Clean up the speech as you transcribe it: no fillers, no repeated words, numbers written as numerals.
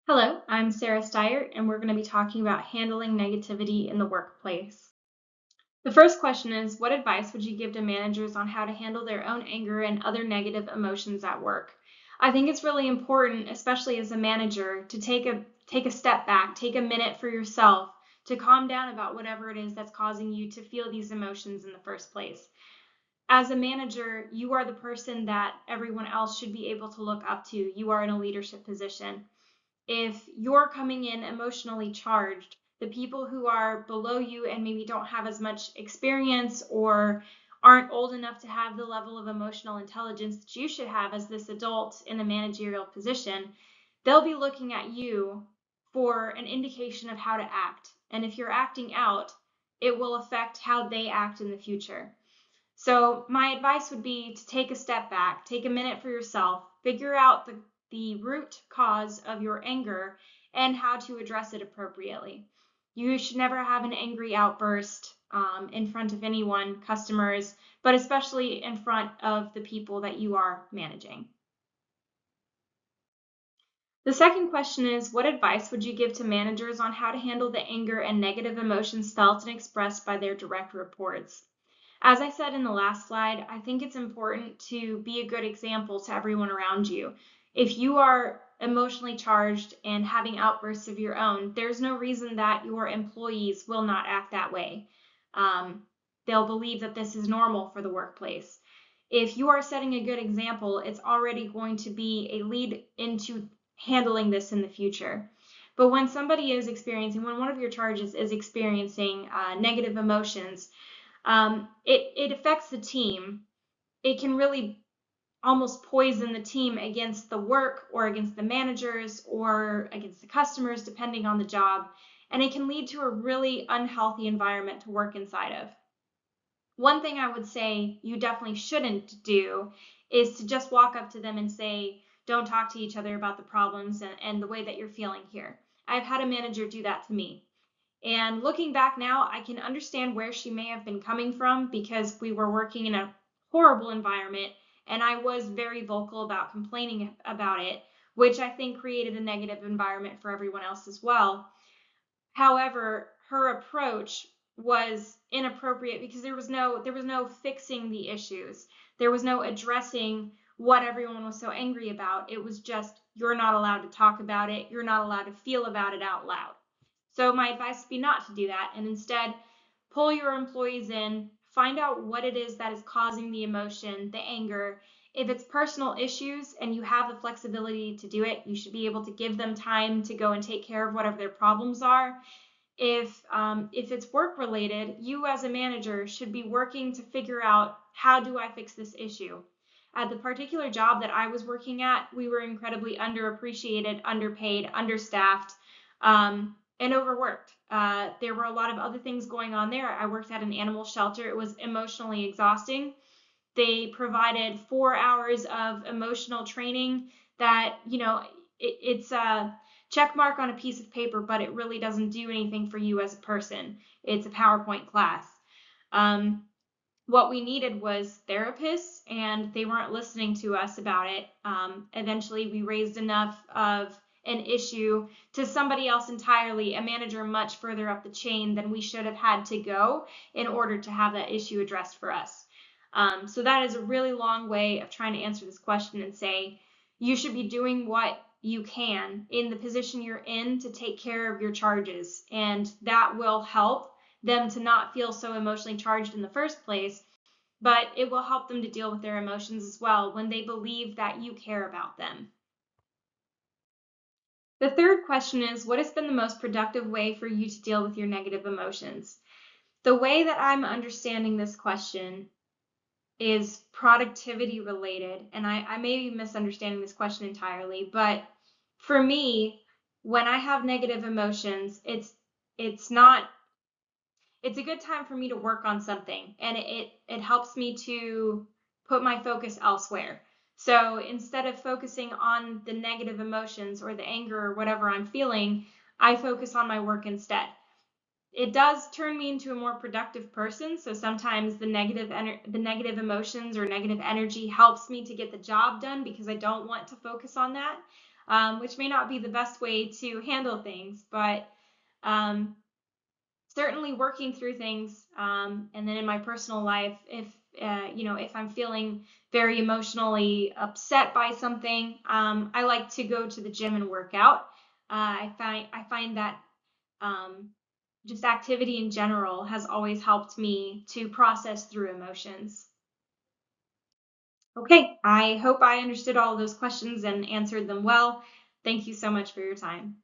Hello, I'm Sarah Steyer, and we're going to be talking about handling negativity in the workplace. The first question is, what advice would you give to managers on how to handle their own anger and other negative emotions at work? I think it's really important, especially as a manager, to take a step back, take a minute for yourself to calm down about whatever it is that's causing you to feel these emotions in the first place. As a manager, you are the person that everyone else should be able to look up to. You are in a leadership position. If you're coming in emotionally charged, the people who are below you and maybe don't have as much experience or aren't old enough to have the level of emotional intelligence that you should have as this adult in a managerial position, they'll be looking at you for an indication of how to act. And if you're acting out, it will affect how they act in the future. So my advice would be to take a step back, take a minute for yourself, figure out the root cause of your anger and how to address it appropriately. You should never have an angry outburst in front of anyone, customers, but especially in front of the people that you are managing. The second question is, what advice would you give to managers on how to handle the anger and negative emotions felt and expressed by their direct reports? As I said in the last slide, I think it's important to be a good example to everyone around you. If you are emotionally charged and having outbursts of your own, there's no reason that your employees will not act that way. They'll believe that this is normal for the workplace. If you are setting a good example, it's already going to be a lead into handling this in the future. But when somebody is experiencing, when one of your charges is experiencing negative emotions, it affects the team. It can really almost poison the team against the work or against the managers or against the customers, depending on the job. And it can lead to a really unhealthy environment to work inside of. One thing I would say you definitely shouldn't do is to just walk up to them and say, don't talk to each other about the problems and the way that you're feeling here. I've had a manager do that to me. And looking back now, I can understand where she may have been coming from because we were working in a horrible environment and I was very vocal about complaining about it, which I think created a negative environment for everyone else as well. However, her approach was inappropriate because there was no fixing the issues. There was no addressing what everyone was so angry about. It was just, you're not allowed to talk about it. You're not allowed to feel about it out loud. So my advice would be not to do that and instead pull your employees in, find out what it is that is causing the emotion, the anger. If it's personal issues and you have the flexibility to do it, you should be able to give them time to go and take care of whatever their problems are. If it's work related, you as a manager should be working to figure out, how do I fix this issue? At the particular job that I was working at, we were incredibly underappreciated, underpaid, understaffed, and overworked. There were a lot of other things going on there. I worked at an animal shelter. It was emotionally exhausting. They provided 4 hours of emotional training that, it's a check mark on a piece of paper, but it really doesn't do anything for you as a person. It's a PowerPoint class. What we needed was therapists, and they weren't listening to us about it. Eventually, we raised enough of an issue to somebody else entirely, a manager much further up the chain than we should have had to go in order to have that issue addressed for us. So that is a really long way of trying to answer this question and say, you should be doing what you can in the position you're in to take care of your charges, and that will help them to not feel so emotionally charged in the first place, but it will help them to deal with their emotions as well when they believe that you care about them. The third question is, what has been the most productive way for you to deal with your negative emotions? The way that I'm understanding this question is productivity related, and I may be misunderstanding this question entirely, but for me, when I have negative emotions, it's not it's a good time for me to work on something, and it helps me to put my focus elsewhere. So instead of focusing on the negative emotions or the anger or whatever I'm feeling, I focus on my work instead. It does turn me into a more productive person. So sometimes the negative emotions or negative energy helps me to get the job done because I don't want to focus on that. which may not be the best way to handle things, but um, certainly working through things. And then in my personal life, if if I'm feeling very emotionally upset by something, I like to go to the gym and work out. I find that um, just activity in general has always helped me to process through emotions. Okay, I hope I understood all of those questions and answered them well. Thank you so much for your time.